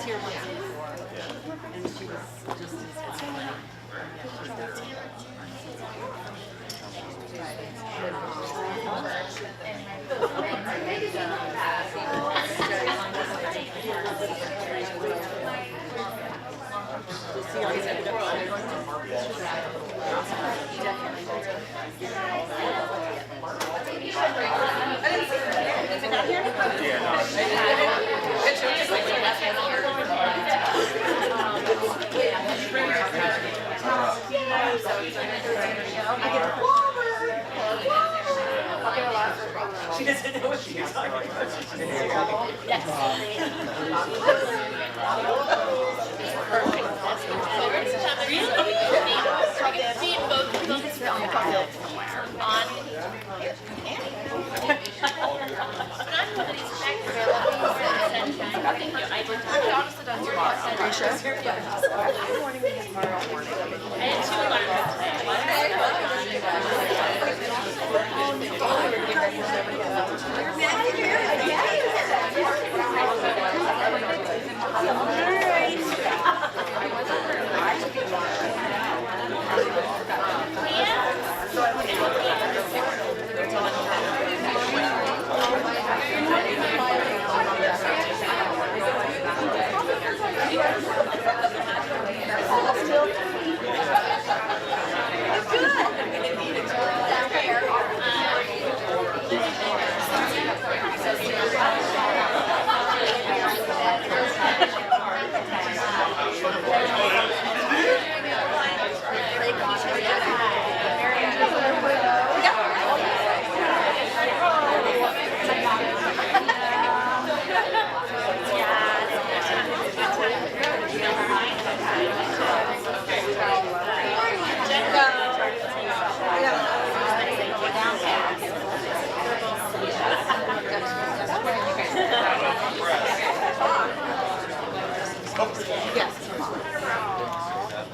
here once before, and she was just as funny. She doesn't know what she's talking about.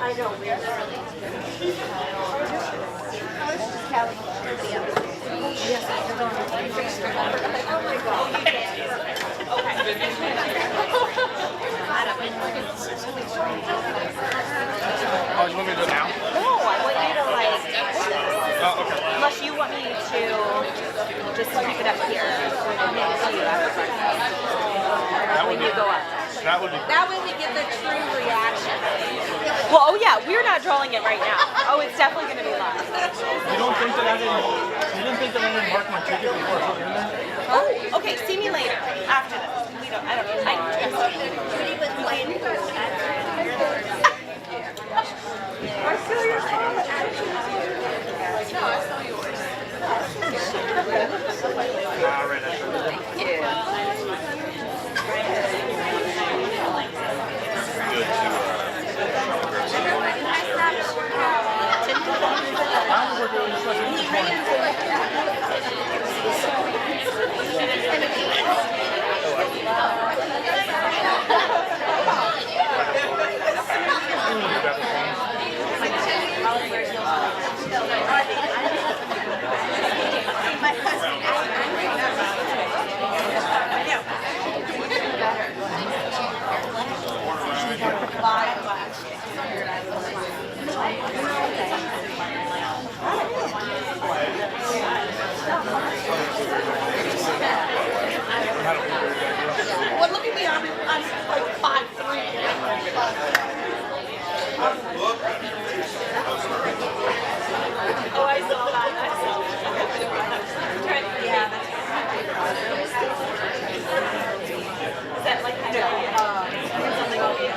I know, we're early. Yes, you're going to oh my God. Oh, you want me to do it now? No, I want you to like, Oh, okay. unless you want me to just keep it up here. When you go up. That would be great. That way we get the true reaction. Well, oh yeah, we're not drawing it right now. Oh, it's definitely going to be live. You don't think that I didn't, you didn't think that I didn't mark my ticket before I put it in there? Oh, okay, see me later, after this. We don't, I don't know. Judy was playing. I still your phone. No, I saw yours. Thank you. Well, look at me, I'm like 5'3". Oh, I saw that. Yeah, that's is that like kind of something I'll get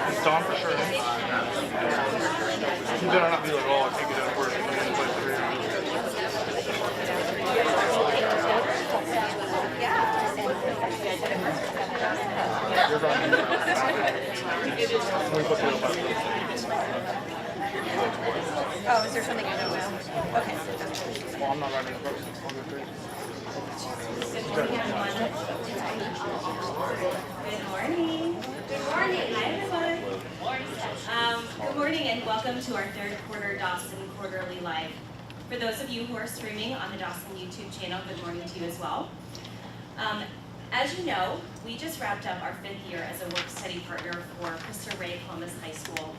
It's Dawn for sure. You better not be like, oh, I can't get out of work. You're running. We put the little button. Oh, is there something I don't know? Okay. Well, I'm not running the post. I'll go through. Good morning. Good morning. Hi, everyone. Good morning and welcome to our third quarter Dawson Quarterly Live. For those of you who are streaming on the Dawson YouTube channel, good morning to you as well. As you know, we just wrapped up our 5th year as a work-study partner for Christopher Ray Columbus High School.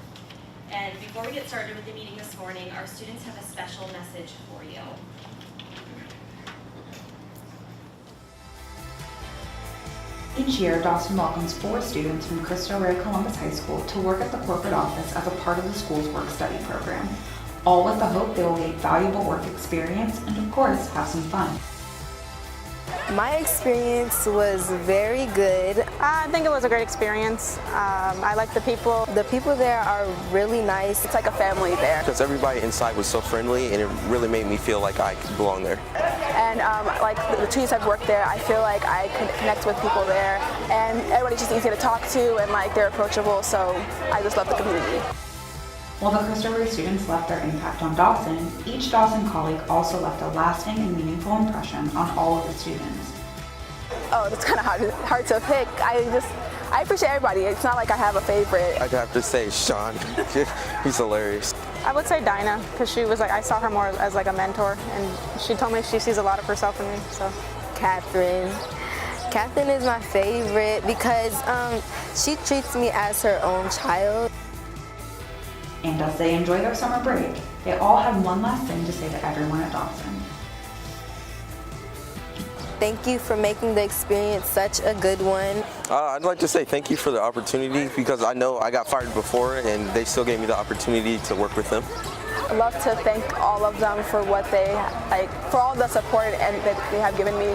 And before we get started with the meeting this morning, our students have a special message for you. Each year, Dawson welcomes 4 students from Cristo Rey Columbus High School to work at the corporate office as a part of the school's work-study program, all with the hope they will get valuable work experience and, of course, have some fun. My experience was very good. I think it was a great experience. I like the people. The people there are really nice. It's like a family there. Because everybody inside was so friendly, and it really made me feel like I could belong there. And like the 2 years I've worked there, I feel like I can connect with people there, and everybody's just easy to talk to, and like they're approachable. So I just love the community. While the Cristo Rey students left their impact on Dawson, each Dawson colleague also left a lasting and meaningful impression on all of the students. Oh, it's kind of hard to pick. I appreciate everybody. It's not like I have a favorite. I'd have to say Sean. He's hilarious. I would say Dinah, because she was like, I saw her more as like a mentor, and she told me she sees a lot of herself in me. So, Catherine. Catherine is my favorite because she treats me as her own child. And as they enjoy their summer break, they all had one last thing to say to everyone at Dawson. Thank you for making the experience such a good one. I'd like to say thank you for the opportunity, because I know I got fired before, and they still gave me the opportunity to work with them. I'd love to thank all of them for what they, like, for all the support and that they have given me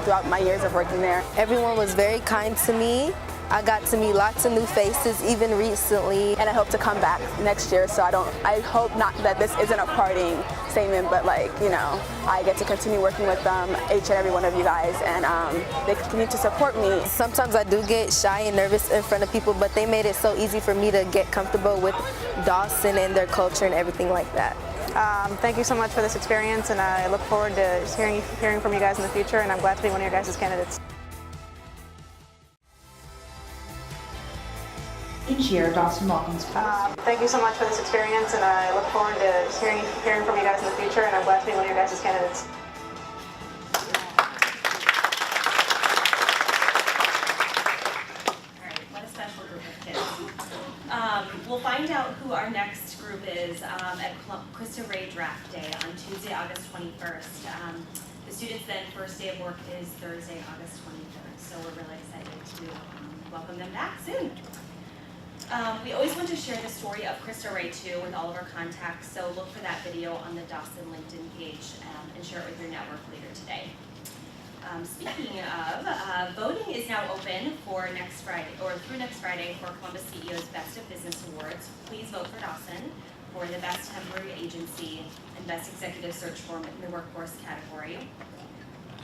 throughout my years of working there. Everyone was very kind to me. I got to meet lots of new faces even recently. And I hope to come back next year, so I hope not that this isn't a parting statement, but like, you know, I get to continue working with each and every one of you guys, and they continue to support me. Sometimes I do get shy and nervous in front of people, but they made it so easy for me to get comfortable with Dawson and their culture and everything like that. Thank you so much for this experience, and I look forward to hearing from you guys in the future, and I'm glad to be one of your guys' candidates. Each year, Dawson welcomes 4 Thank you so much for this experience, and I look forward to hearing from you guys in the future, and I'm glad to be one of your guys' candidates. All right, what a special group of kids. We'll find out who our next group is at Cristo Rey Draft Day on Tuesday, August 21st. The students' then first day of work is Thursday, August 23rd, so we're really excited to welcome them back soon. We always want to share the story of Cristo Rey too with all of our contacts, so look for that video on the Dawson LinkedIn page and share it with your network later today. Speaking of, voting is now open for next Friday, or through next Friday, for Columbus CEO's Best of Business Awards. Please vote for Dawson for the Best Temporary Agency and Best Executive Search Firm in the Workforce category.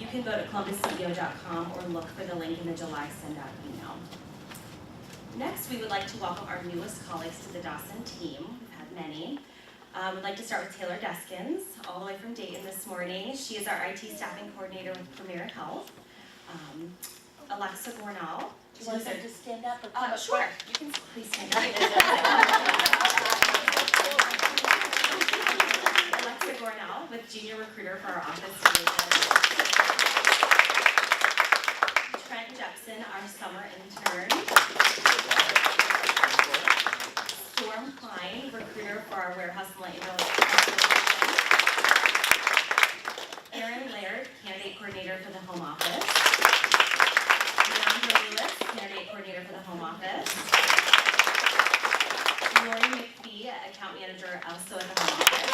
You can go to columbusceo.com or look for the link in the July send-out email. Next, we would like to welcome our newest colleagues to the Dawson team. We've had many. We'd like to start with Taylor Deskins, all the way from Dayton this morning. She is our IT staffing coordinator with Premier Health. Alexa Gornall. Do you want them to stand up or come up? Sure, you can please stand up. Alexa Gornall with Junior Recruiter for our office division. Trent Jepson, our summer intern. Storm Klein, recruiter for our warehouse and light industrial division. Erin Laird, candidate coordinator for the home office. Leandra Lewis, candidate coordinator for the home office. Lori McPhee, account manager also at the home office.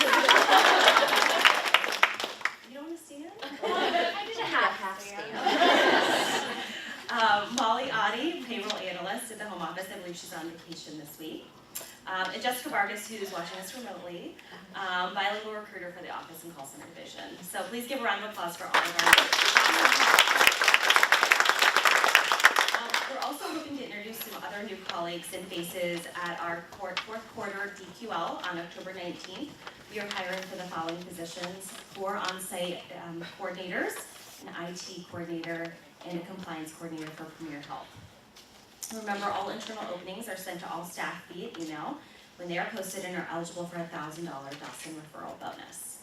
You don't want to stand? I did a half stand. Molly Oddie, payroll analyst at the home office. I believe she's on vacation this week. And Jessica Vargas, who's watching us remotely, bilingual recruiter for the office and call center division. So please give a round of applause for all of our. The we're also hoping to introduce some other new colleagues and faces at our fourth quarter DQL on October 19th. We are hiring for the following positions: 4 on-site coordinators, an IT coordinator, and a compliance coordinator for Premier Health. Remember, all internal openings are sent to all staff via email when they are posted and are eligible for a $1,000 Dawson referral bonus.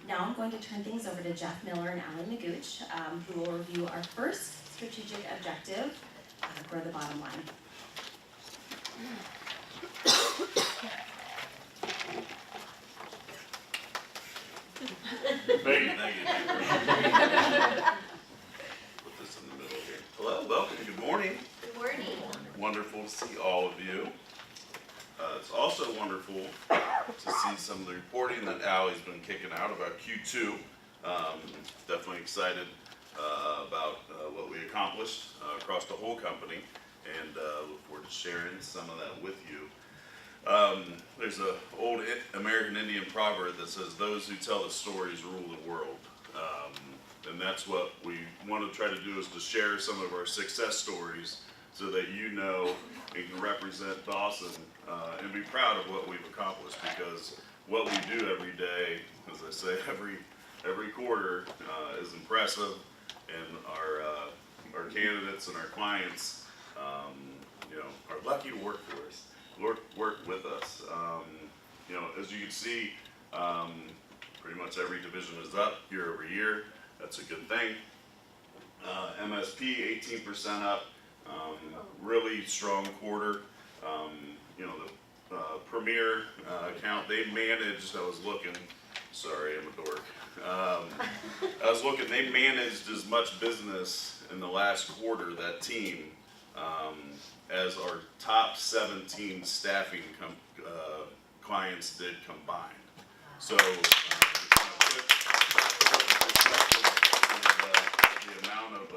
Now I'm going to turn things over to Jeff Miller and Alan Magooch, who will review our first strategic objective, grow the bottom line. Thank you. Put this in the middle here. Hello, welcome, good morning. Good morning. Wonderful to see all of you. It's also wonderful to see some of the reporting that Allie's been kicking out about Q2. Definitely excited about what we accomplished across the whole company, and look forward to sharing some of that with you. There's an old American Indian proverb that says, "Those who tell the stories rule the world." And that's what we want to try to do, is to share some of our success stories so that you know and can represent Dawson and be proud of what we've accomplished, because what we do every day, as I say, every quarter is impressive, and our candidates and our clients are lucky to work for us, work with us. As you can see, pretty much every division is up year over year. That's a good thing. MSP 18% up. Really strong quarter. The Premier account, they managed, I was looking, sorry, I'm a dork. I was looking, they managed as much business in the last quarter, that team, as our top 17 staffing clients did combined. So, the amount of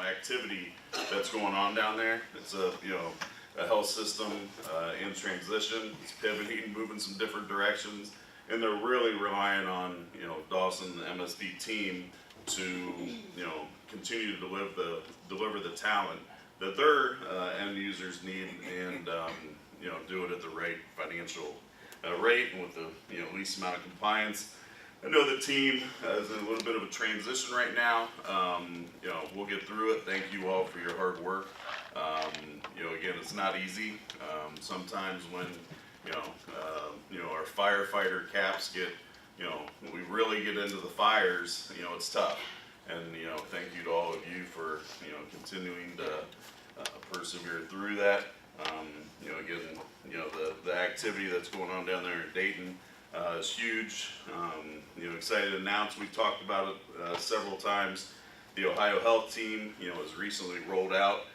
activity that's going on down there. It's a health system in transition. It's pivoting, moving some different directions, and they're really relying on Dawson, the MSP team, to continue to deliver the talent that their end users need, and do it at the right financial rate and with the least amount of compliance. I know the team is in a little bit of a transition right now. We'll get through it. Thank you all for your hard work. Again, it's not easy. Sometimes when our firefighter caps get, we really get into the fires, it's tough. And thank you to all of you for continuing to persevere through that. Again, the activity that's going on down there in Dayton is huge. Excited to announce, we've talked about it several times. The Ohio Health team, has recently rolled out,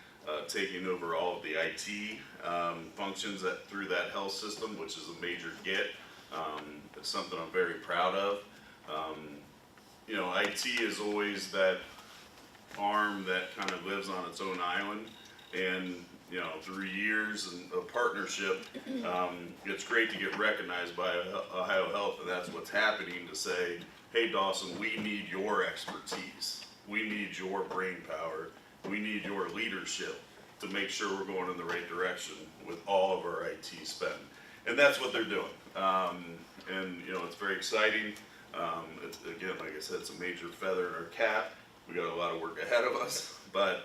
taking over all of the IT functions through that health system, which is a major get. It's something I'm very proud of. IT is always that arm that kind of lives on its own island, and through years of partnership, it's great to get recognized by Ohio Health, and that's what's happening, to say, hey Dawson, we need your expertise, we need your brain power, we need your leadership to make sure we're going in the right direction with all of our IT spend. And that's what they're doing. It's very exciting. It's, again, like I said, it's a major feather in our cap. We got a lot of work ahead of us, but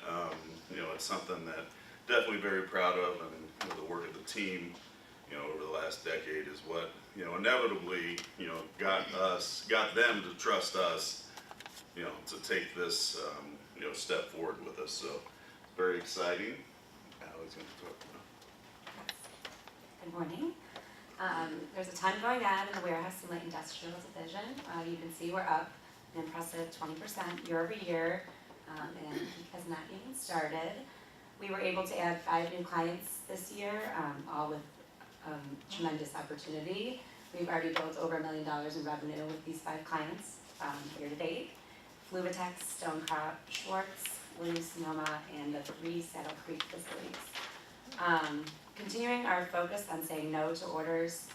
it's something that definitely very proud of, and the work of the team, over the last decade is what, inevitably, got them to trust us, to take this, step forward with us. So, very exciting. Allie's going to talk about. Good morning. There's a ton going on in the warehouse and light industrial division. You can see we're up an impressive 20% year over year, and has not even started. We were able to add 5 new clients this year, all with tremendous opportunity. We've already built over $1 million in revenue with these 5 clients year to date. Fluvatex, Stonecrop, Schwartz, Williams-Sonoma, and the 3 Saddle Creek facilities. Continuing our focus on saying no to orders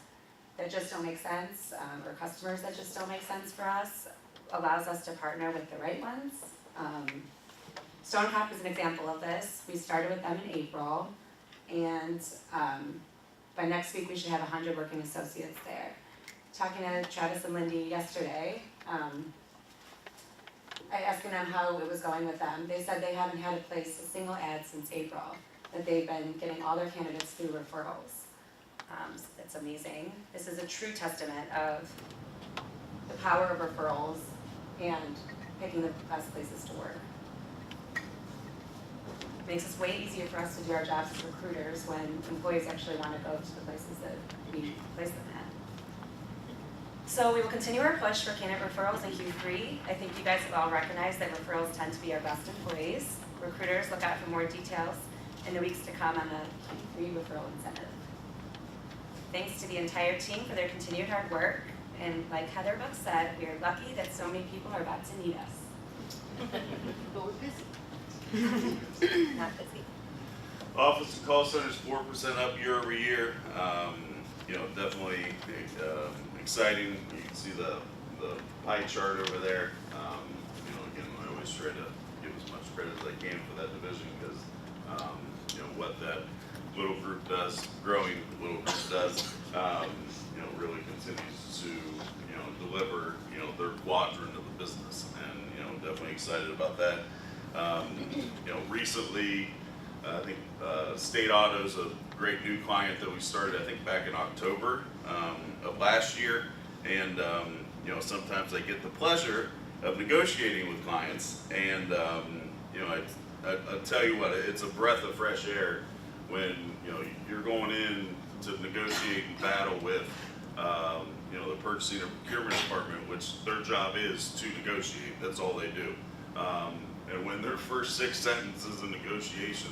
that just don't make sense, or customers that just don't make sense for us, allows us to partner with the right ones. Stonecrop is an example of this. We started with them in April, and by next week we should have 100 working associates there. Talking to Travis and Lindy yesterday, I asked them how it was going with them. They said they haven't had to place a single ad since April, that they've been getting all their candidates through referrals. So that's amazing. This is a true testament of the power of referrals and picking the best places to work. It makes it way easier for us to do our jobs as recruiters when employees actually want to go to the places that we place them at. So we will continue our push for candidate referrals in Q3. I think you guys have all recognized that referrals tend to be our best employees. Recruiters, look out for more details in the weeks to come on the Q3 referral incentive. Thanks to the entire team for their continued hard work. And like Heather Buck said, we are lucky that so many people are about to need us. But we're busy. Not busy. Office and call centers 4% up year over year. Definitely exciting. You can see the pie chart over there. Again, I always try to give as much credit as I can for that division because what that little group does, growing little group does, really continues to deliver their quadrant of the business, and definitely excited about that. Recently, I think State Auto's a great new client that we started, I think, back in October of last year, and sometimes I get the pleasure of negotiating with clients, and I tell you what, it's a breath of fresh air when you're going in to negotiate and battle with the purchasing or procurement department, which their job is to negotiate. That's all they do. And when their first 6 sentences in negotiation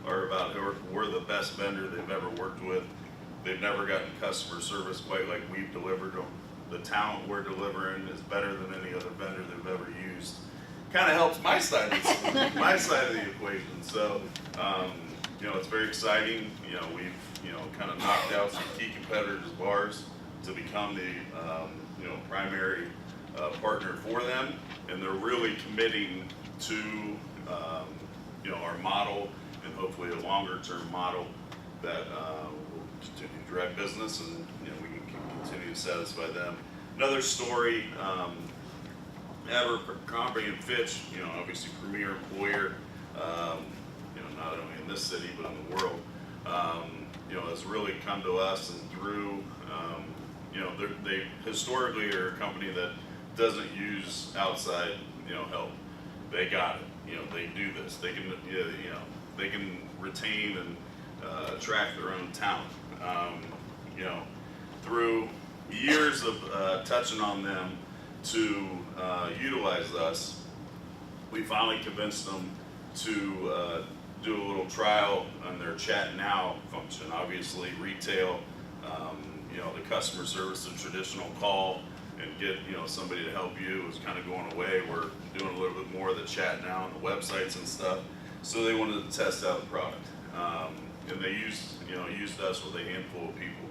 are about how we're the best vendor they've ever worked with, they've never gotten customer service quite like we've delivered them. The talent we're delivering is better than any other vendor they've ever used. Kind of helps my side of the equation. So, it's very exciting. We've kind of knocked out some key competitors of ours to become the primary partner for them, and they're really committing to our model and hopefully a longer-term model that will continue to drive business, and we can continue to satisfy them. Another story. Abercrombie and Fitch, obviously premier employer, not only in this city but in the world, has really come to us, and through, they historically are a company that doesn't use outside, help. They got it. They do this. They can, they can retain and attract their own talent. Through years of touching on them to utilize us, we finally convinced them to do a little trial on their chat now function. Obviously retail, the customer service, the traditional call and get somebody to help you is kind of going away. We're doing a little bit more of the chat now on the websites and stuff. So they wanted to test out the product, and they used us with a handful of people.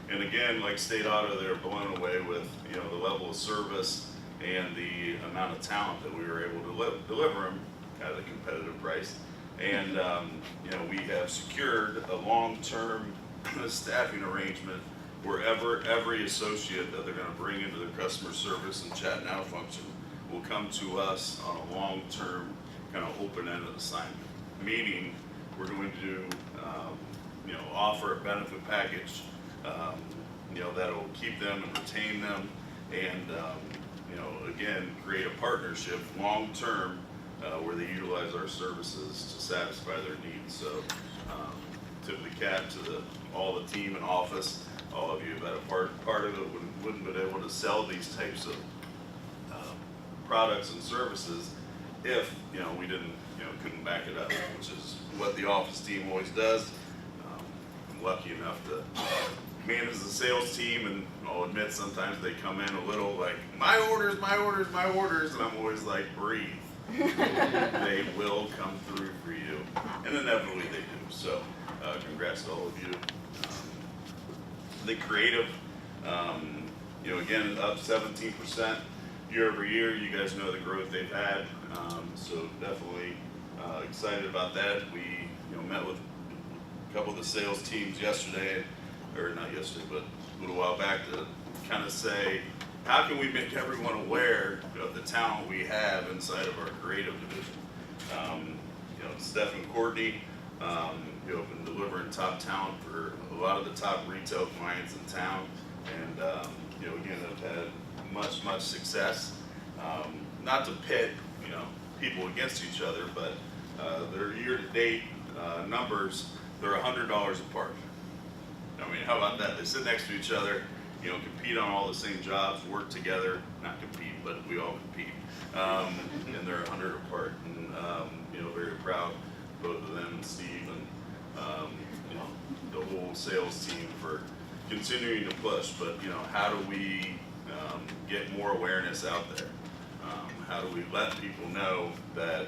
And again, like State Auto, they're blown away with the level of service and the amount of talent that we were able to deliver them at a competitive price. And we have secured a long-term staffing arrangement wherever every associate that they're going to bring into their customer service and chat now function will come to us on a long-term kind of open-ended assignment. Meaning we're going to offer a benefit package that'll keep them and retain them, and again create a partnership long-term where they utilize our services to satisfy their needs. So tip of the cap to all the team in office. All of you have been a part of it. Wouldn't have been able to sell these types of products and services if we didn't couldn't back it up, which is what the office team always does. I'm lucky enough to manage the sales team, and I'll admit sometimes they come in a little like my orders, and I'm always like, breathe. They will come through for you, and inevitably they do. So congrats to all of you. The creative, again, up 17% year over year. You guys know the growth they've had, so definitely excited about that. We met with a couple of the sales teams yesterday, or not yesterday, but a little while back, to kind of say, how can we make everyone aware of the talent we have inside of our creative division? Steph and Courtney, been delivering top talent for a lot of the top retail clients in town, and again, have had much success. Not to pit people against each other, but their year-to-date numbers, they're $100 apart. I mean, how about that? They sit next to each other, compete on all the same jobs, work together, not compete, but we all compete, and they're 100 apart. And very proud, both of them, Steve, and the whole sales team for continuing to push. But how do we get more awareness out there? How do we let people know that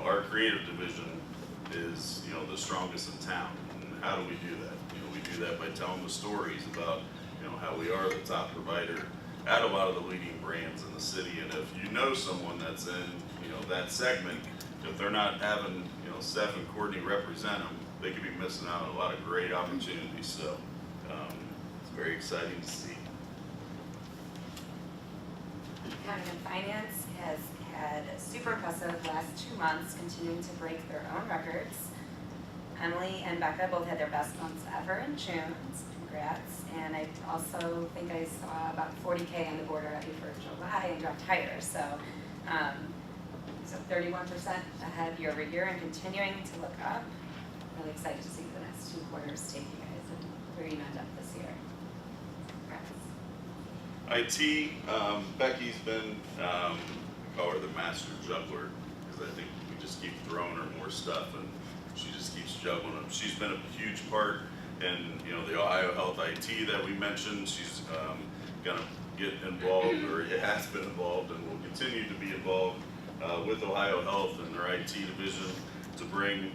our creative division is the strongest in town? And how do we do that? We do that by telling the stories about how we are the top provider at a lot of the leading brands in the city. And if you know someone that's in that segment, if they're not having Steph and Courtney represent them, they could be missing out on a lot of great opportunities. So it's very exciting to see. Accounting and Finance has had a super impressive last 2 months, continuing to break their own records. Emily and Becca both had their best months ever in June. So congrats. And I also think I saw about 40K on the board already for July and dropped higher. So 31% ahead year over year and continuing to look up. Really excited to see the next 2 quarters take you guys and where you end up this year. Congrats. IT, Becky's been, I call her the master juggler, because I think we just keep throwing her more stuff and she just keeps juggling them. She's been a huge part in the Ohio Health IT that we mentioned. She's gonna get involved, or it has been involved and will continue to be involved with Ohio Health and their IT division to bring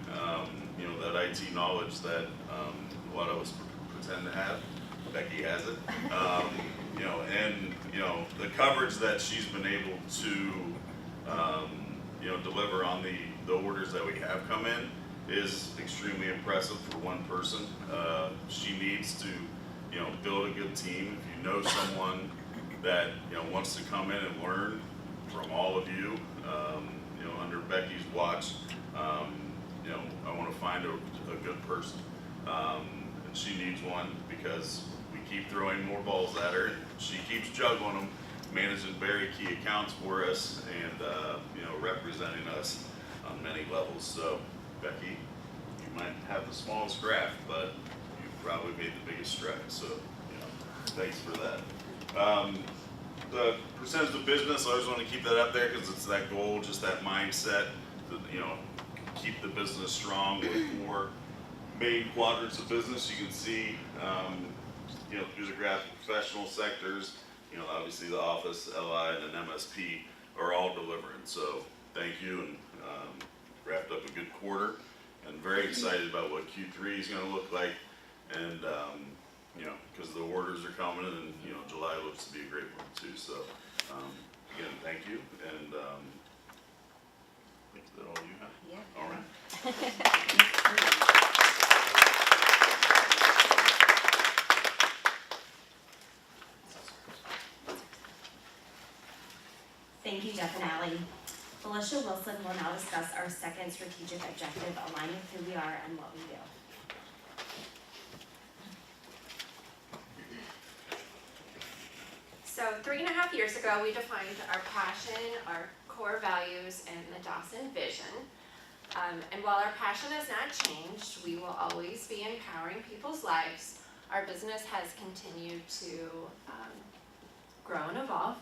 that IT knowledge that a lot of us pretend to have. Becky has it. And the coverage that she's been able to deliver on the orders that we have come in is extremely impressive for one person. She needs to build a good team. If you know someone that wants to come in and learn from all of you, under Becky's watch, I want to find a good person, and she needs one because we keep throwing more balls at her. She keeps juggling them, managing very key accounts for us, and representing us on many levels. So, Becky, you might have the smallest graph, but you've probably made the biggest strides. So, thanks for that. The percentage of business, I always want to keep that up there because it's that goal, just that mindset to keep the business strong with 4 main quadrants of business. You can see, here's a graph of professional sectors. Obviously the office, LI, and then MSP are all delivering. So thank you, and wrapped up a good quarter, and very excited about what Q3 is going to look like, and because the orders are coming, and July looks to be a great one too. So again, thank you, and is that all you have? Yeah. All right. Thank you, Jeff and Allie. Felicia Wilson will now discuss our second strategic objective, aligning who we are and what we do. So 3.5 years ago, we defined our passion, our core values, and the Dawson vision. And while our passion has not changed, we will always be empowering people's lives. Our business has continued to grow and evolve.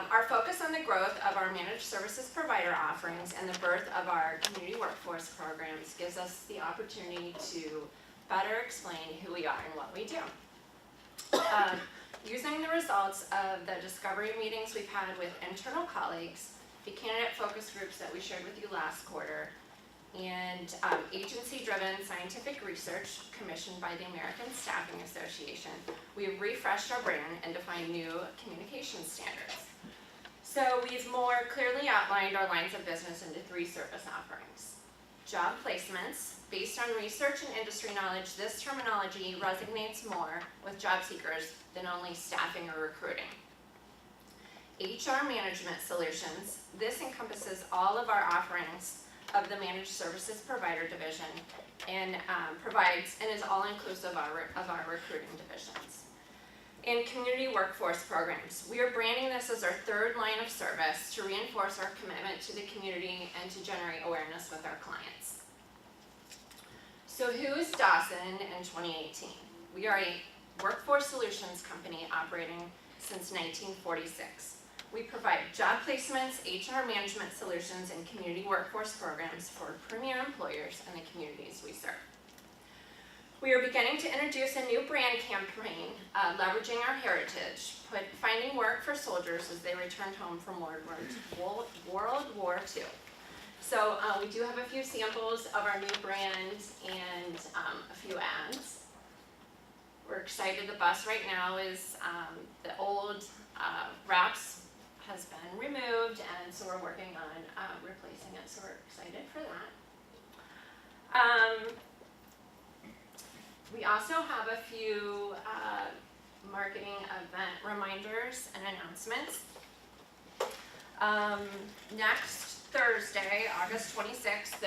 Our focus on the growth of our managed services provider offerings and the birth of our community workforce programs gives us the opportunity to better explain who we are and what we do. Using the results of the discovery meetings we've had with internal colleagues, the candidate focus groups that we shared with you last quarter, and agency-driven scientific research commissioned by the American Staffing Association. We've refreshed our brand and defined new communication standards. So we've more clearly outlined our lines of business into 3 service offerings. Job placements. Based on research and industry knowledge, this terminology resonates more with job seekers than only staffing or recruiting. HR management solutions. This encompasses all of our offerings of the managed services provider division and provides and is all inclusive of our recruiting divisions. In community workforce programs, we are branding this as our 3rd line of service to reinforce our commitment to the community and to generate awareness with our clients. So who is Dawson in 2018? We are a workforce solutions company operating since 1946. We provide job placements, HR management solutions, and community workforce programs for premier employers and the communities we serve. We are beginning to introduce a new brand campaign, leveraging our heritage, finding work for soldiers as they returned home from World War II. So we do have a few samples of our new brand and a few ads. We're excited. The bus right now is the old wraps has been removed, and so we're working on replacing it, so we're excited for that. We also have a few marketing event reminders and announcements. Next Thursday, August 26th,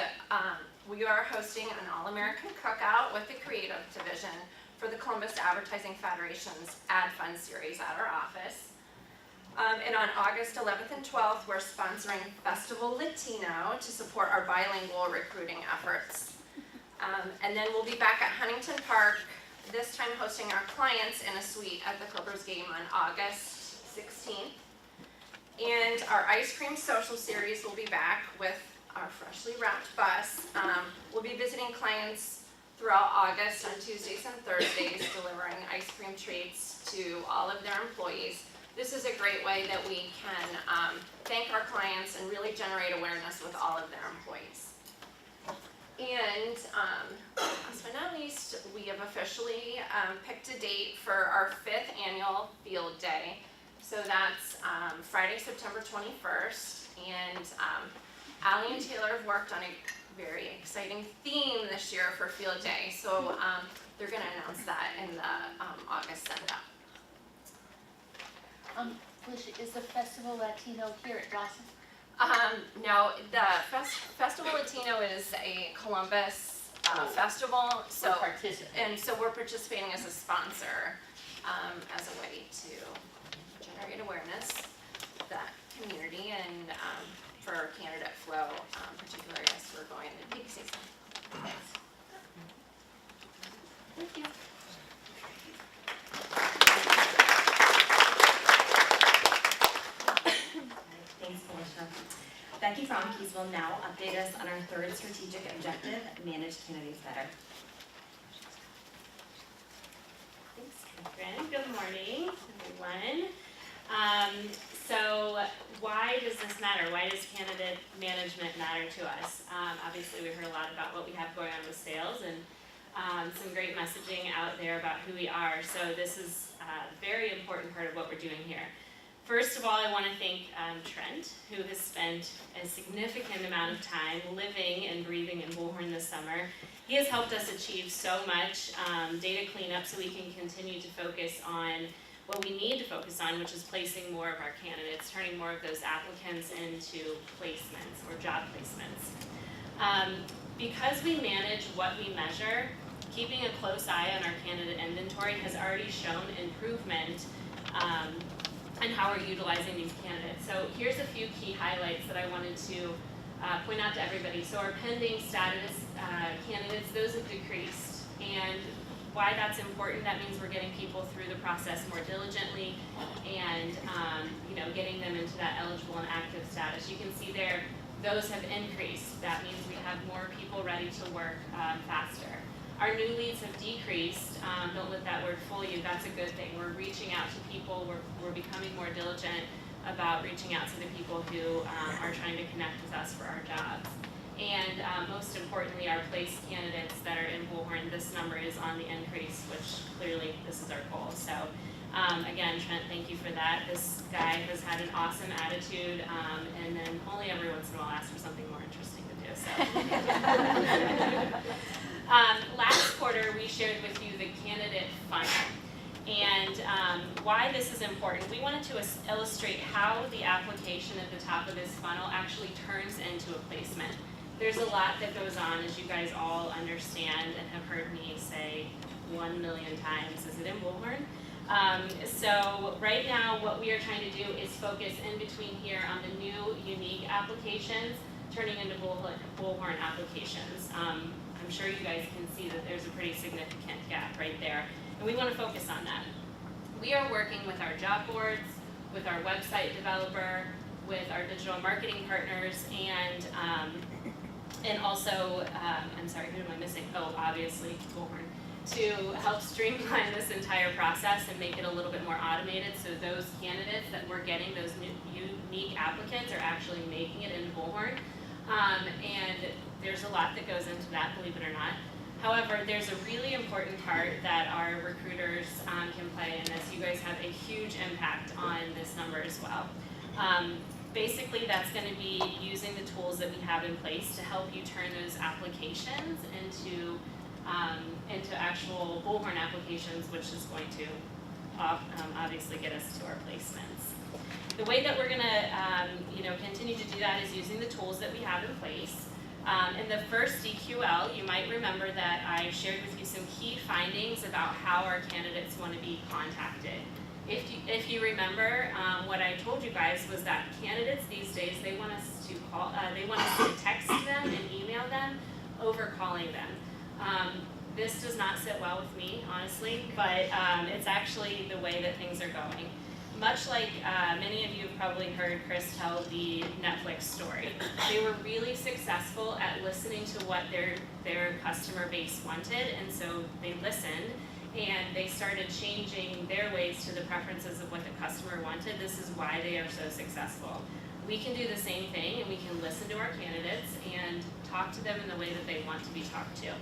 we are hosting an All-American Cookout with the Creative Division for the Columbus Advertising Federation's Ad Fund Series at our office. And on August 11th and 12th, we're sponsoring Festival Latino to support our bilingual recruiting efforts. And then we'll be back at Huntington Park, this time hosting our clients in a suite at the Clippers game on August 16th. And our Ice Cream Social Series will be back with our freshly wrapped bus. We'll be visiting clients throughout August on Tuesdays and Thursdays, delivering ice cream treats to all of their employees. This is a great way that we can thank our clients and really generate awareness with all of their employees. And last but not least, we have officially picked a date for our 5th annual Field Day. So that's Friday, September 21st. And Allie and Taylor have worked on a very exciting theme this year for Field Day. So they're going to announce that in the August send-up. Felicia, is the Festival Latino here at Dawson? No, the Festival Latino is a Columbus festival. So we're participating as a sponsor as a way to generate awareness of that community and for candidate flow, particularly as we're going into peak season. Thank you. Thanks, Felicia. Becky Fromkees will now update us on our 3rd strategic objective, manage candidates better. Thanks, Catherine. Good morning, everyone. So why does this matter? Why does candidate management matter to us? Obviously, we heard a lot about what we have going on with sales and some great messaging out there about who we are. So this is a very important part of what we're doing here. First of all, I want to thank Trent, who has spent a significant amount of time living and breathing in Bullhorn this summer. He has helped us achieve so much data cleanup so we can continue to focus on what we need to focus on, which is placing more of our candidates, turning more of those applicants into placements or job placements. Because we manage what we measure, keeping a close eye on our candidate inventory has already shown improvement and how we're utilizing these candidates. So here's a few key highlights that I wanted to point out to everybody. So our pending status candidates, those have decreased. And why that's important, that means we're getting people through the process more diligently and getting them into that eligible and active status. You can see there, those have increased. That means we have more people ready to work faster. Our new leads have decreased. Don't let that word fool you. That's a good thing. We're reaching out to people. We're becoming more diligent about reaching out to the people who are trying to connect with us for our jobs. And most importantly, our place candidates that are in Bullhorn, this number is on the increase, which clearly this is our goal. So again, Trent, thank you for that. This guy has had an awesome attitude, and then only every once in a while asks for something more interesting to do. So. Last quarter, we shared with you the candidate funnel. And why this is important. We wanted to illustrate how the application at the top of this funnel actually turns into a placement. There's a lot that goes on, as you guys all understand and have heard me say 1 million times. Is it in Bullhorn? So right now, what we are trying to do is focus in between here on the new unique applications, turning into Bullhorn applications. I'm sure you guys can see that there's a pretty significant gap right there. And we want to focus on that. We are working with our job boards, with our website developer, with our digital marketing partners, and also, I'm sorry, who am I missing? Oh, obviously, Bullhorn, to help streamline this entire process and make it a little bit more automated so those candidates that we're getting, those unique applicants, are actually making it into Bullhorn. And there's a lot that goes into that, believe it or not. However, there's a really important part that our recruiters can play in this. You guys have a huge impact on this number as well. Basically, that's going to be using the tools that we have in place to help you turn those applications into actual Bullhorn applications, which is going to obviously get us to our placements. The way that we're going to continue to do that is using the tools that we have in place. In the first DQL, you might remember that I shared with you some key findings about how our candidates want to be contacted. If you remember, what I told you guys was that candidates these days, they want us to call, they want us to text them and email them over calling them. This does not sit well with me, honestly, but it's actually the way that things are going. Much like many of you have probably heard Chris tell the Netflix story. They were really successful at listening to what their customer base wanted, and so they listened, and they started changing their ways to the preferences of what the customer wanted. This is why they are so successfwill. We can do the same thing, and we can listen to our candidates and talk to them in the way that they want to be talked to.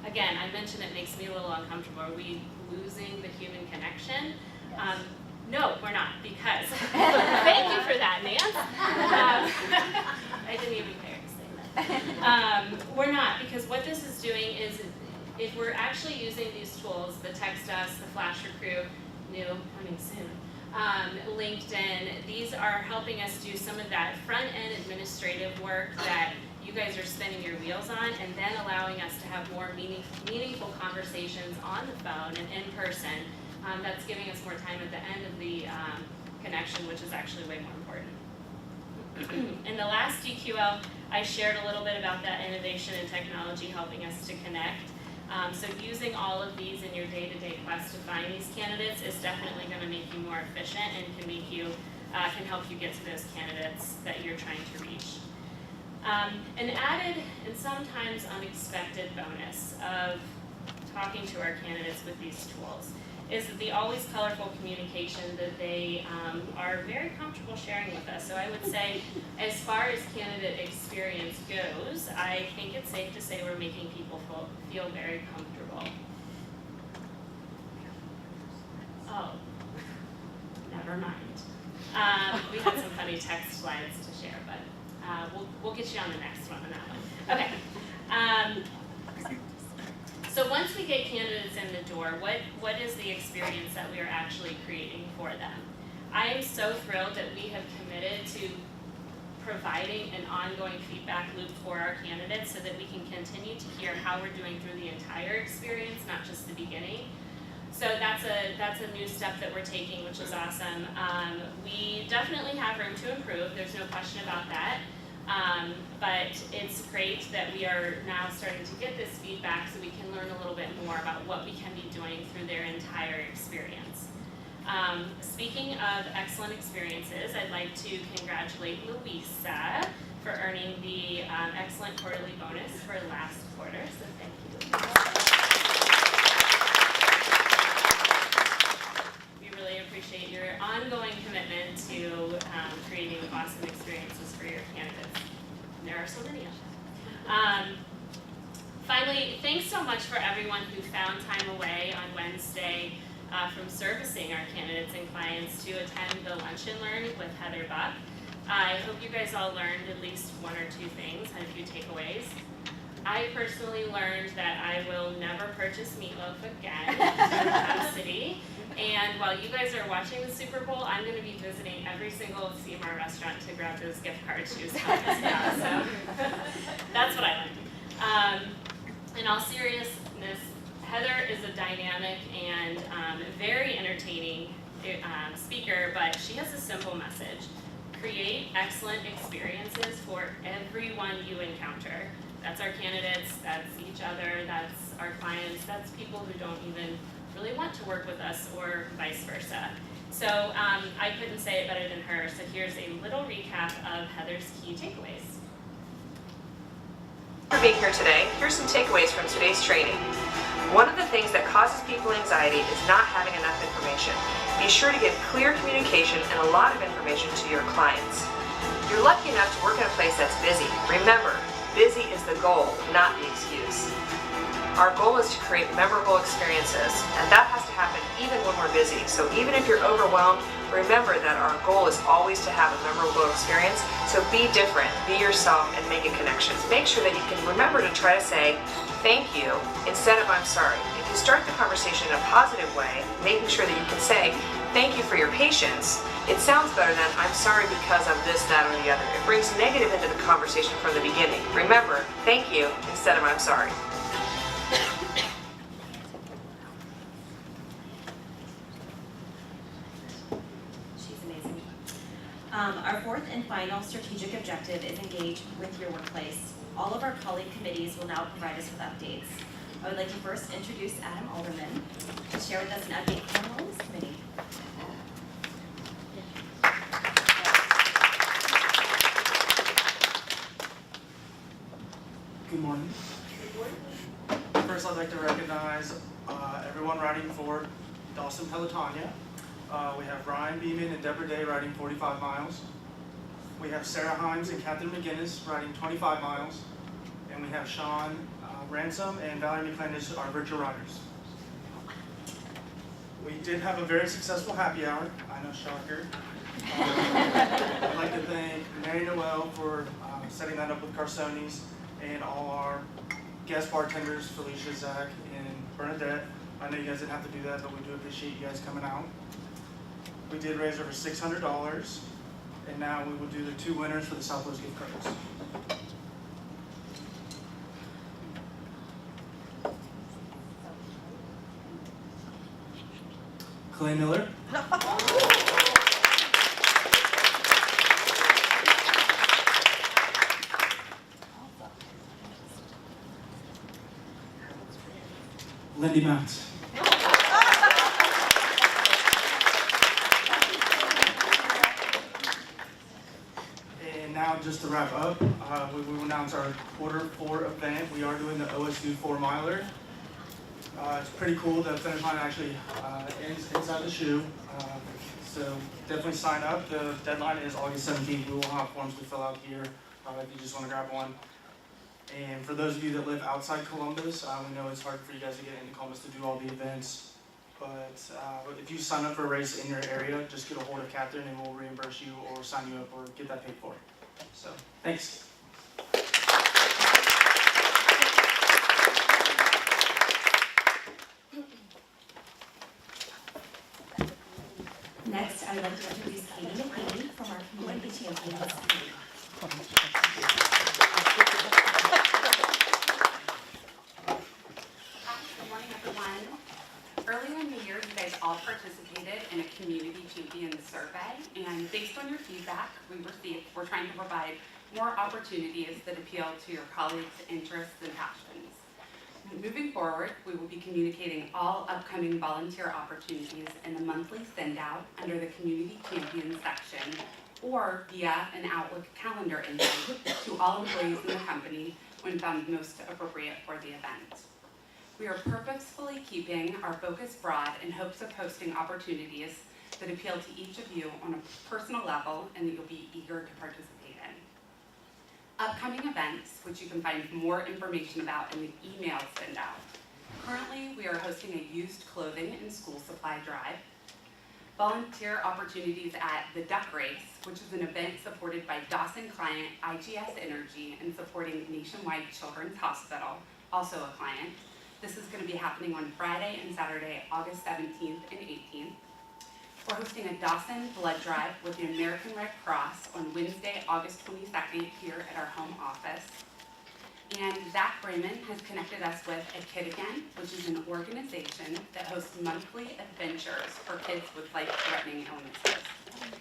Again, I mentioned it makes me a little uncomfortable. Are we losing the human connection? No, we're not, because, thank you for that, Nance. I didn't even care to say that. We're not, because what this is doing is, if we're actually using these tools, the Text Us, the Flash Recruit, new, coming soon, LinkedIn, these are helping us do some of that front-end administrative work that you guys are spinning your wheels on, and then allowing us to have more meaningful conversations on the phone and in person. That's giving us more time at the end of the connection, which is actually way more important. In the last DQL, I shared a little bit about that innovation and technology helping us to connect. So using all of these in your day-to-day quest to find these candidates is definitely going to make you more efficient and can help you get to those candidates that you're trying to reach. An added and sometimes unexpected bonus of talking to our candidates with these tools is the always colorful communication that they are very comfortable sharing with us. So I would say, as far as candidate experience goes, I think it's safe to say we're making people feel very comfortable. Oh, never mind. We had some funny text slides to share, but we'll get you on the next one on that one. Okay. So once we get candidates in the door, what is the experience that we are actually creating for them? I am so thrilled that we have committed to providing an ongoing feedback loop for our candidates so that we can continue to hear how we're doing through the entire experience, not just the beginning. So that's a new step that we're taking, which is awesome. We definitely have room to improve, there's no question about that. But it's great that we are now starting to get this feedback so we can learn a little bit more about what we can be doing through their entire experience. Speaking of excellent experiences, I'd like to congratulate Louisa for earning the excellent quarterly bonus for last quarter, so thank you. We really appreciate your ongoing commitment to creating awesome experiences for your candidates. There are so many of them. Finally, thanks so much for everyone who found time away on Wednesday from servicing our candidates and clients to attend the Lunch and Learn with Heather Buck. I hope you guys all learned at least one or two things, had a few takeaways. I personally learned that I will never purchase meatloaf again in Town City. And while you guys are watching the Super Bowl, I'm going to be visiting every single CMR restaurant to grab those gift cards she was talking about. So that's what I learned. In all seriousness, Heather is a dynamic and very entertaining speaker, but she has a simple message. Create excellent experiences for everyone you encounter. That's our candidates, that's each other, that's our clients, that's people who don't even really want to work with us or vice versa. So I couldn't say it better than her, so here's a little recap of Heather's key takeaways. For being here today, here's some takeaways from today's training. One of the things that causes people anxiety is not having enough information. Be sure to give clear communication and a lot of information to your clients. You're lucky enough to work in a place that's busy. Remember, busy is the goal, not the excuse. Our goal is to create memorable experiences, and that has to happen even when we're busy. So even if you're overwhelmed, remember that our goal is always to have a memorable experience. So be different, be yourself, and make a connection. Make sure that you can remember to try to say thank you instead of I'm sorry. If you start the conversation in a positive way, making sure that you can say thank you for your patience, it sounds better than I'm sorry because of this, that, or the other. It brings negative into the conversation from the beginning. Remember, thank you instead of I'm sorry. She's amazing. Our fourth and final strategic objective is engage with your workplace. All of our colleague committees will now provide us with updates. I would like to first introduce Adam Alderman to share with us an update from the Wellness Committee. Good morning. First, I'd like to recognize everyone riding for Dawson Pelotonia. We have Ryan Beeman and Deborah Day riding 45 miles. We have Sarah Himes and Catherine McGinnis riding 25 miles. And we have Sean Ransom and Valerie McClendon, our virtual riders. We did have a very successful happy hour. I know, shocker. I'd like to thank Mary Noel for setting that up with Carsoni's, and all our guest bartenders, Felicia, Zach, and Bernadette. I know you guys didn't have to do that, but we do appreciate you guys coming out. We did raise over $600, and now we will do the two winners for the Southwest gift cards. Clay Miller. Lindy Mounts. And now just to wrap up, we will announce our Q4 event. We are doing the OSU 4-miler. It's pretty cool. The finish line actually ends inside the shoe. So definitely sign up. The deadline is August 17th. We will have forms to fill out here if you just want to grab one. And for those of you that live outside Columbus, we know it's hard for you guys to get into Columbus to do all the events. But if you sign up for a race in your area, just get a hold of Catherine and we'll reimburse you or sign you up or get that paid for. So, thanks. Next, I would like to introduce Katie McKinney from our Community Champions Committee. Good morning, everyone. Earlier in the year, you guys all participated in a Community Champions survey, and based on your feedback we received, we're trying to provide more opportunities that appeal to your colleagues' interests and passions. Moving forward, we will be communicating all upcoming volunteer opportunities in a monthly send-out under the Community Champions section or via an Outlook calendar invite to all employees in the company when found most appropriate for the event. We are purposefully keeping our focus broad in hopes of posting opportunities that appeal to each of you on a personal level and that you'll be eager to participate in. upcoming events, which you can find more information about in the email send out. Currently, we are hosting a used clothing and school supply drive. Volunteer opportunities at the Duck Race, which is an event supported by Dawson client IGS Energy and supporting Nationwide Children's Hospital, also a client. This is going to be happening on Friday and Saturday, August 17th and 18th. We're hosting a Dawson blood drive with the American Red Cross on Wednesday, August 22nd here at our home office. And Zach Raymond has connected us with A Kid Again, which is an organization that hosts monthly adventures for kids with life-threatening illnesses.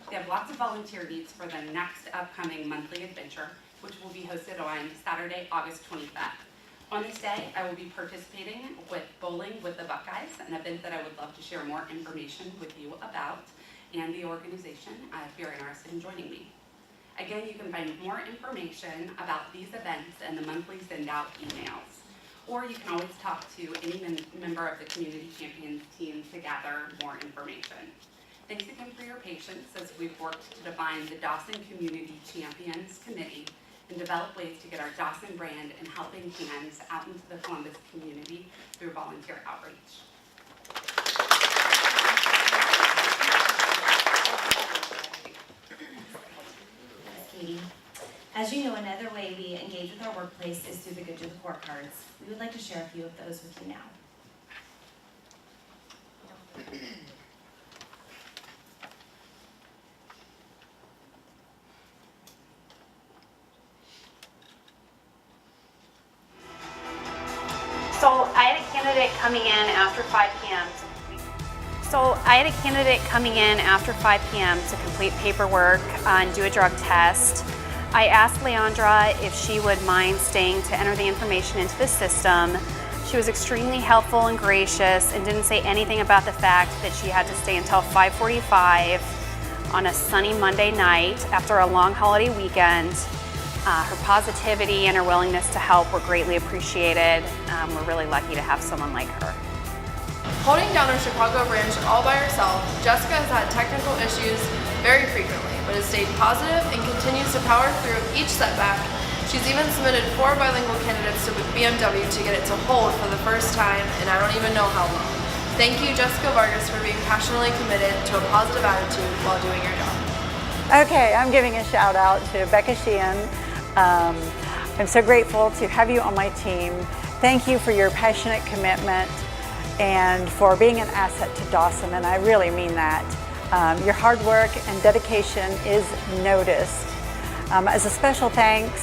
They have lots of volunteer needs for the next upcoming monthly adventure, which will be hosted on Saturday, August 25th. On this day, I will be participating with Bowling with the Buckeyes, an event that I would love to share more information with you about, and the organization if you're interested in joining me. Again, you can find more information about these events in the monthly send-out emails. Or you can always talk to any member of the Community Champions team to gather more information. Thanks again for your patience as we've worked to define the Dawson Community Champions Committee and develop ways to get our Dawson brand and helping hands out into the Columbus community through volunteer outreach. Katie. As you know, another way we engage with our workplace is through the Good to the Core cards. We would like to share a few of those with you now. So I had a candidate coming in after 5 p.m. to complete paperwork and do a drug test. I asked Leandra if she would mind staying to enter the information into the system. She was extremely helpful and gracious and didn't say anything about the fact that she had to stay until 5:45 on a sunny Monday night after a long holiday weekend. Her positivity and her willingness to help were greatly appreciated. We're really lucky to have someone like her. Holding down our Chicago branch all by herself, Jessica has had technical issues very frequently, but has stayed positive and continues to power through each setback. She's even submitted 4 bilingual candidates to BMW to get it to hold for the first time, and I don't even know how long. Thank you, Jessica Vargas, for being passionately committed to a positive attitude while doing your job. Okay, I'm giving a shout out to Becca Sheehan. I'm so grateful to have you on my team. Thank you for your passionate commitment and for being an asset to Dawson, and I really mean that. Your hard work and dedication is noticed. As a special thanks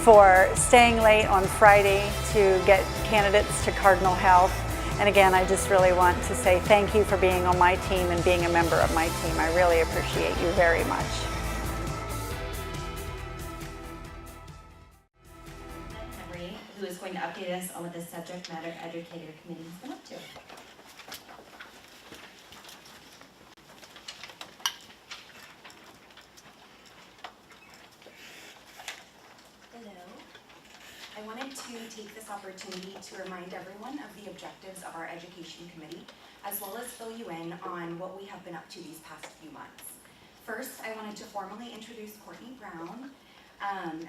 for staying late on Friday to get candidates to Cardinal Health. And again, I just really want to say thank you for being on my team and being a member of my team. I really appreciate you very much. Henry, who is going to update us on what the subject matter educator committee has been up to. I wanted to take this opportunity to remind everyone of the objectives of our education committee, as well as fill you in on what we have been up to these past few months. First, I wanted to formally introduce Courtney Brown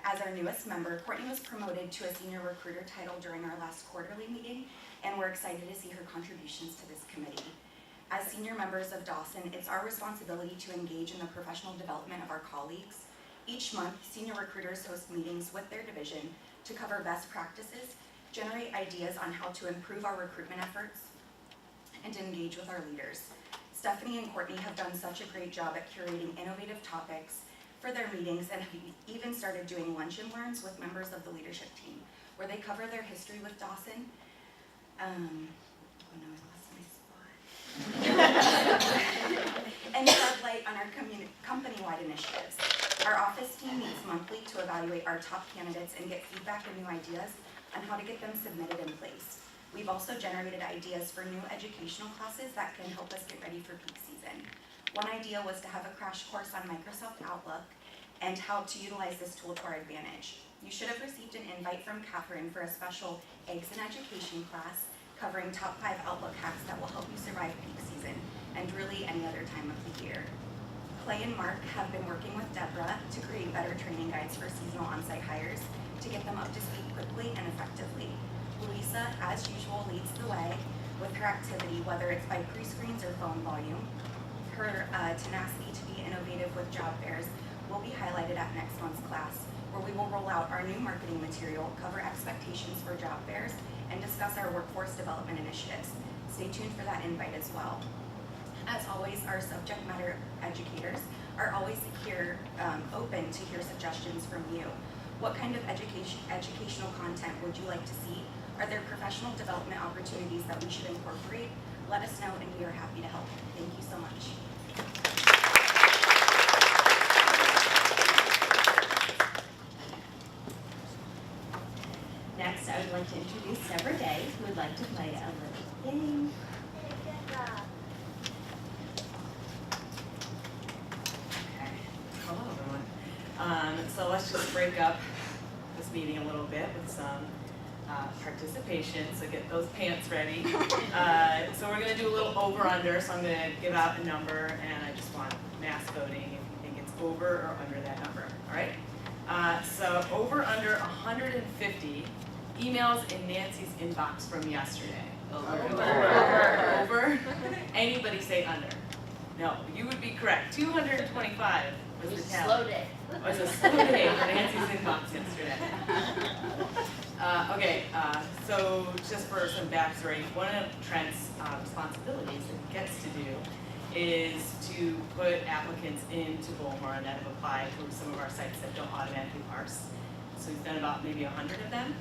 as our newest member. Courtney was promoted to a senior recruiter title during our last quarterly meeting, and we're excited to see her contributions to this committee. As senior members of Dawson, it's our responsibility to engage in the professional development of our colleagues. Each month, senior recruiters host meetings with their division to cover best practices, generate ideas on how to improve our recruitment efforts, and engage with our leaders. Stephanie and Courtney have done such a great job at curating innovative topics for their meetings, and have even started doing lunch and learns with members of the leadership team, where they cover their history with Dawson. And shed light on our company-wide initiatives. Our office team meets monthly to evaluate our top candidates and get feedback and new ideas on how to get them submitted in place. We've also generated ideas for new educational classes that can help us get ready for peak season. One idea was to have a crash course on Microsoft Outlook and how to utilize this tool to our advantage. You should have received an invite from Catherine for a special Eggs in Education class covering top 5 Outlook hacks that will help you survive peak season and really any other time of the year. Clay and Mark have been working with Deborah to create better training guides for seasonal on-site hires to get them up to speed quickly and effectively. Louisa, as usual, leads the way with her activity, whether it's by pre-screens or phone volume. Her tenacity to be innovative with job fairs will be highlighted at next month's class, where we will roll out our new marketing material, cover expectations for job fairs, and discuss our workforce development initiatives. Stay tuned for that invite as well. As always, our subject matter educators are always open to hear suggestions from you. What kind of educational content would you like to see? Are there professional development opportunities that we should incorporate? Let us know and we are happy to help. Thank you so much. Next, I would like to introduce Deborah Day, who would like to play a little game. Hello, everyone. So let's just break up this meeting a little bit with some participation, so get those pants ready. So we're going to do a little over-under, so I'm going to give out a number, and I just want mass voting if you think it's over or under that number, all right? So over-under 150 emails in Nancy's inbox from yesterday. Over? Anybody say under? No, you would be correct. 225 was the tally. Slow day. It was a slow day for Nancy's inbox yesterday. So just for some backstory, one of Trent's responsibilities that he gets to do is to put applicants into Bullhorn that have applied for some of our sites that don't automatically parse. So he's done about maybe 100 of them,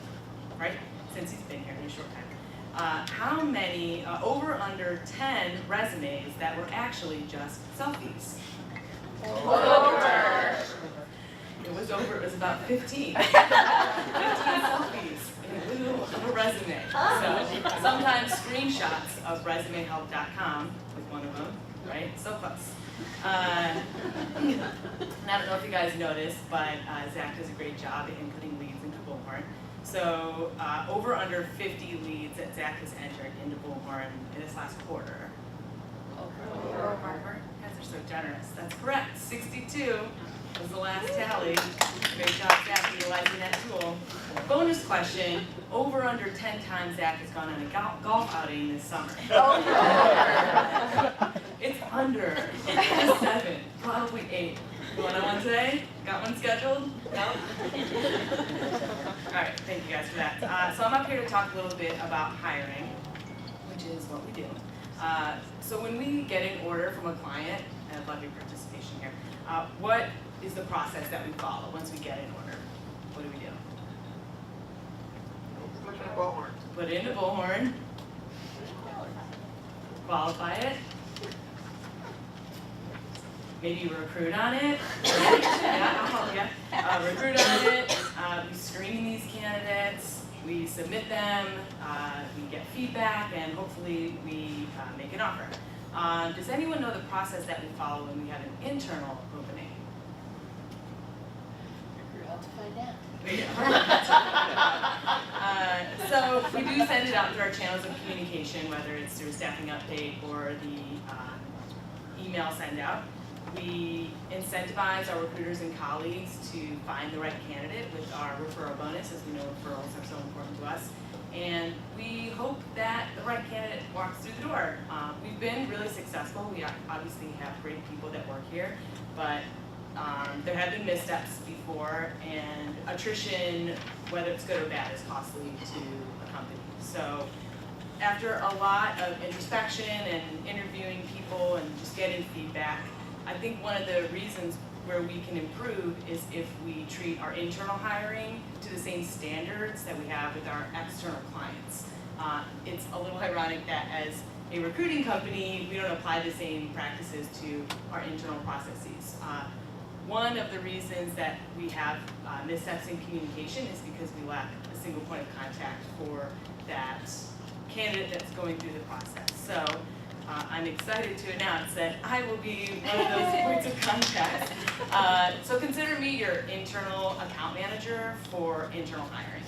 right? Since he's been here in a short time. How many, over under 10 resumes that were actually just selfies? Over. It was about 15. 15 selfies in lieu of a resume. So sometimes screenshots of resumehelp.com with one of them, right? So close. And I don't know if you guys noticed, but Zach does a great job in putting leads into Bullhorn. So over under 50 leads that Zach has entered into Bullhorn in this last quarter. Over. You guys are so generous. That's correct. 62 was the last tally. Great job, Zach, utilizing that tool. Bonus question, over under 10 times Zach has gone on a golf outing this summer. It's under. 7, probably 8. Going on one today? Got one scheduled? No? All right, thank you guys for that. So I'm up here to talk a little bit about hiring, which is what we do. So when we get an order from a client, and I'd love your participation here, what is the process that we follow once we get an order? What do we do? Put it in a bullhorn. Put it in a bullhorn. Qualify it. Maybe recruit on it. Yeah, I'll help you. Recruit on it. We screen these candidates. We submit them. We get feedback, and hopefully we make an offer. Does anyone know the process that we follow when we have an internal opening? You're about to find out. So we do send it out through our channels of communication, whether it's through a staffing update or the email send out. We incentivize our recruiters and colleagues to find the right candidate with our referral bonus, as we know referrals are so important to us. And we hope that the right candidate walks through the door. We've been really successful. We obviously have great people that work here, but there have been missteps before, and attrition, whether it's good or bad, is costly to a company. So after a lot of introspection and interviewing people and just getting feedback, I think one of the reasons where we can improve is if we treat our internal hiring to the same standards that we have with our external clients. It's a little ironic that as a recruiting company, we don't apply the same practices to our internal processes. One of the reasons that we have missteps in communication is because we lack a single point of contact for that candidate that's going through the process. So I'm excited to announce that I will be one of those points of contact. So consider me your internal account manager for internal hiring.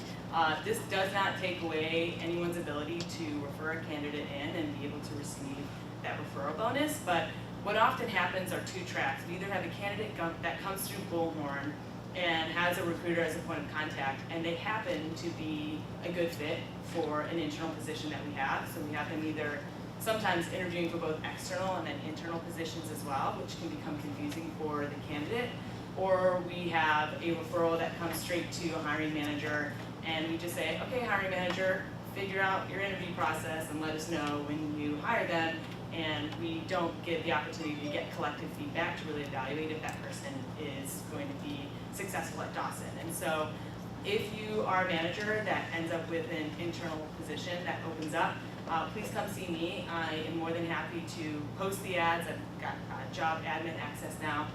This does not take away anyone's ability to refer a candidate in and be able to receive that referral bonus, but what often happens are two tracks. We either have a candidate that comes through Bullhorn and has a recruiter as a point of contact, and they happen to be a good fit for an internal position that we have. So we have them either sometimes interviewing for both external and then internal positions as well, which can become confusing for the candidate. Or we have a referral that comes straight to a hiring manager, and we just say, okay, hiring manager, figure out your interview process and let us know when you hire them. And we don't get the opportunity to get collective feedback to really evaluate if that person is going to be successful at Dawson. And so if you are a manager that ends up with an internal position that opens up, please come see me. I am more than happy to post the ads. I've got job admin access now.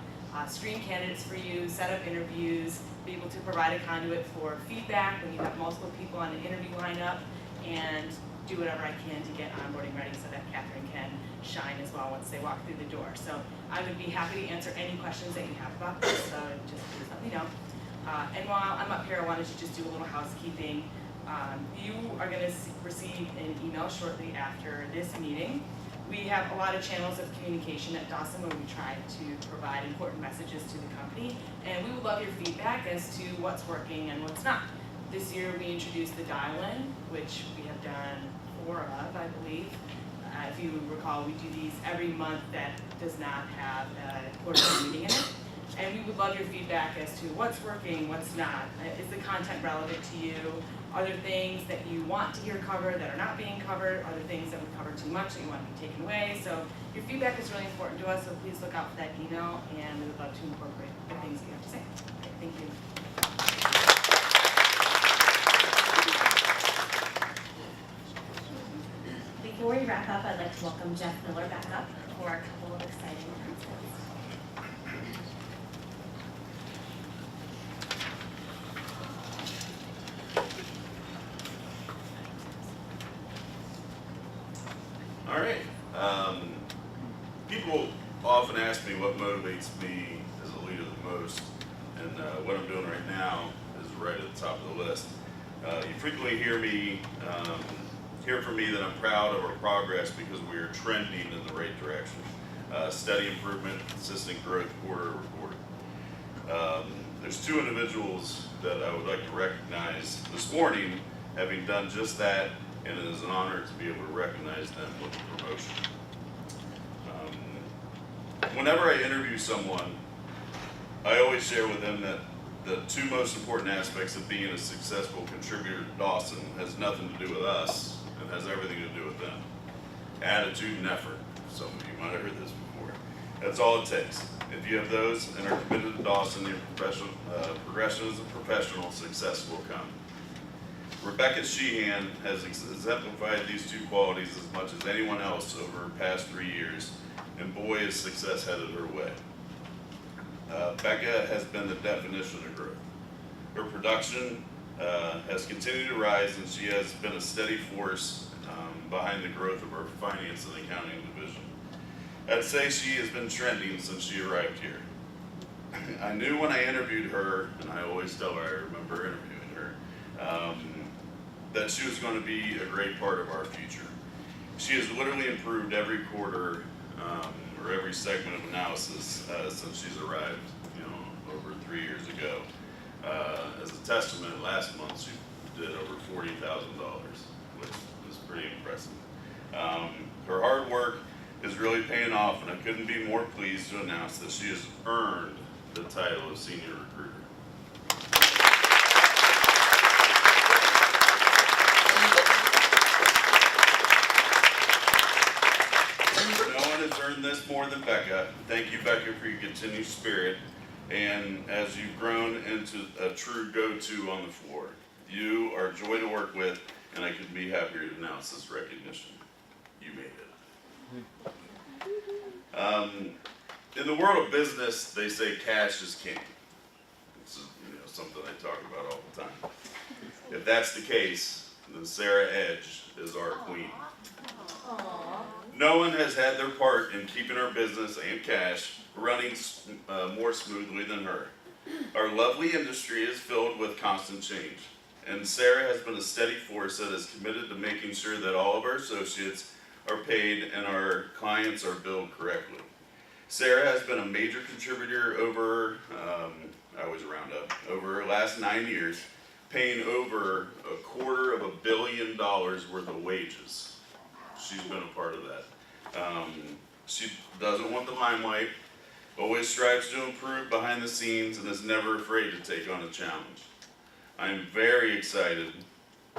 Screen candidates for you, set up interviews, be able to provide a conduit for feedback when you have multiple people on an interview lineup, and do whatever I can to get onboarding ready so that Catherine can shine as well once they walk through the door. So I would be happy to answer any questions that you have about this, so just please let me know. And while I'm up here, I wanted to just do a little housekeeping. You are going to receive an email shortly after this meeting. We have a lot of channels of communication at Dawson where we try to provide important messages to the company, and we would love your feedback as to what's working and what's not. This year we introduced the dial-in, which we have done 4 of, I believe. If you recall, we do these every month that does not have a quarterly meeting in it. And we would love your feedback as to what's working, what's not. Is the content relevant to you? Are there things that you want to hear covered that are not being covered? Are there things that we cover too much that you want to be taken away? So your feedback is really important to us, so please look out for that email, and we would love to incorporate the things that you have to say. Okay, thank you. Before we wrap up, I'd like to welcome Jeff Miller back up for a couple of exciting announcements. All right. People often ask me what motivates me as a leader the most, and what I'm doing right now is right at the top of the list. You frequently hear from me that I'm proud of our progress because we are trending in the right direction. Steady improvement, consistent growth quarter over quarter. There's 2 individuals that I would like to recognize this morning, having done just that, and it is an honor to be able to recognize them with a promotion. Whenever I interview someone, I always share with them that the 2 most important aspects of being a successful contributor to Dawson has nothing to do with us and has everything to do with them. Attitude and effort. Some of you might have heard this before. That's all it takes. If you have those and are committed to Dawson, your progression as a professional, success will come. Rebecca Sheehan has exemplified these 2 qualities as much as anyone else over the past 3 years, and boy, is success headed her way. Becca has been the definition of growth. Her production has continued to rise, and she has been a steady force behind the growth of our finance and accounting division. I'd say she has been trending since she arrived here. I knew when I interviewed her, and I always tell her I remember interviewing her, that she was going to be a great part of our future. She has literally improved every quarter or every segment of analysis since she's arrived, over 3 years ago. As a testament, last month she did over $40,000, which is pretty impressive. Her hard work is really paying off, and I couldn't be more pleased to announce that she has earned the title of Senior Recruiter. Earned this more than Becca. Thank you, Becca, for your continued spirit, and as you've grown into a true go-to on the floor. You are a joy to work with, and I couldn't be happier to announce this recognition. You made it. In the world of business, they say cash is king. This is something I talk about all the time. If that's the case, then Sarah Edge is our queen. No one has had their part in keeping our business and cash running more smoothly than her. Our lovely industry is filled with constant change, and Sarah has been a steady force that is committed to making sure that all of our associates are paid and our clients are billed correctly. Sarah has been a major contributor over, I always round up, over her last 9 years, paying over $250 million worth of wages. She's been a part of that. She doesn't want the limelight, always strives to improve behind the scenes, and is never afraid to take on a challenge. I am very excited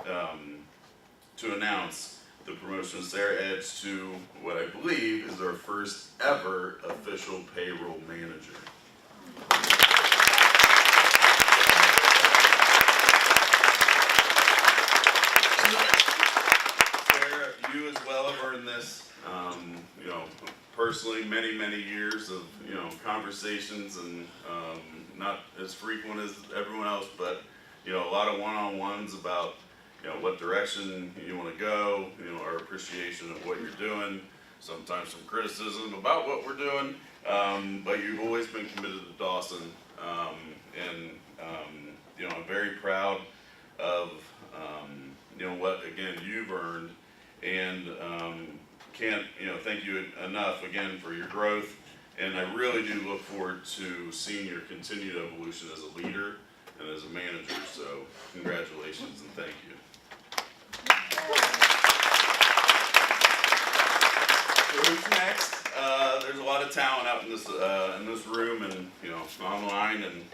to announce the promotion of Sarah Edge to what I believe is our first ever official payroll manager. Sarah, you as well have earned this. You know, personally, many years of, you know, conversations, and not as frequent as everyone else, but, you know, a lot of one-on-ones about, you know, what direction you want to go, you know, our appreciation of what you're doing, sometimes some criticism about what we're doing, but you've always been committed to Dawson, and you know, I'm very proud of, you know, what, again, you've earned, and can't, you know, thank you enough, again, for your growth, and I really do look forward to seeing your continued evolution as a leader and as a manager, so congratulations and thank you. So who's next? There's a lot of talent out in this room, and, you know, online and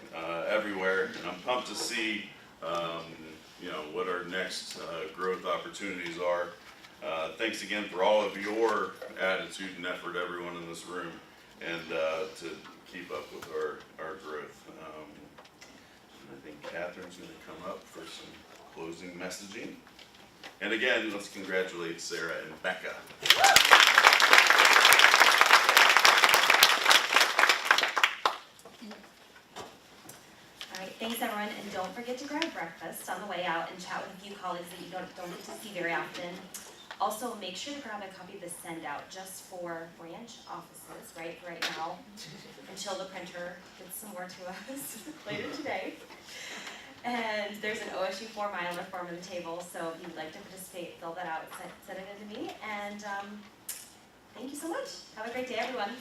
everywhere. And I'm pumped to see, you know, what our next growth opportunities are. Thanks again for all of your attitude and effort, everyone in this room, and to keep up with our growth. I think Catherine's going to come up for some closing messaging. And again, let's congratulate Sarah and Becca. All right, thanks everyone, and don't forget to grab breakfast on the way out and chat with a few colleagues that you don't get to see very often. Also, make sure to grab a copy of the send-out just for branch offices, right now, until the printer gets some more to us later today. And there's an OSU 4-miler form on the table, so if you'd like to participate, fill that out, send it in to me, and thank you so much. Have a great day, everyone.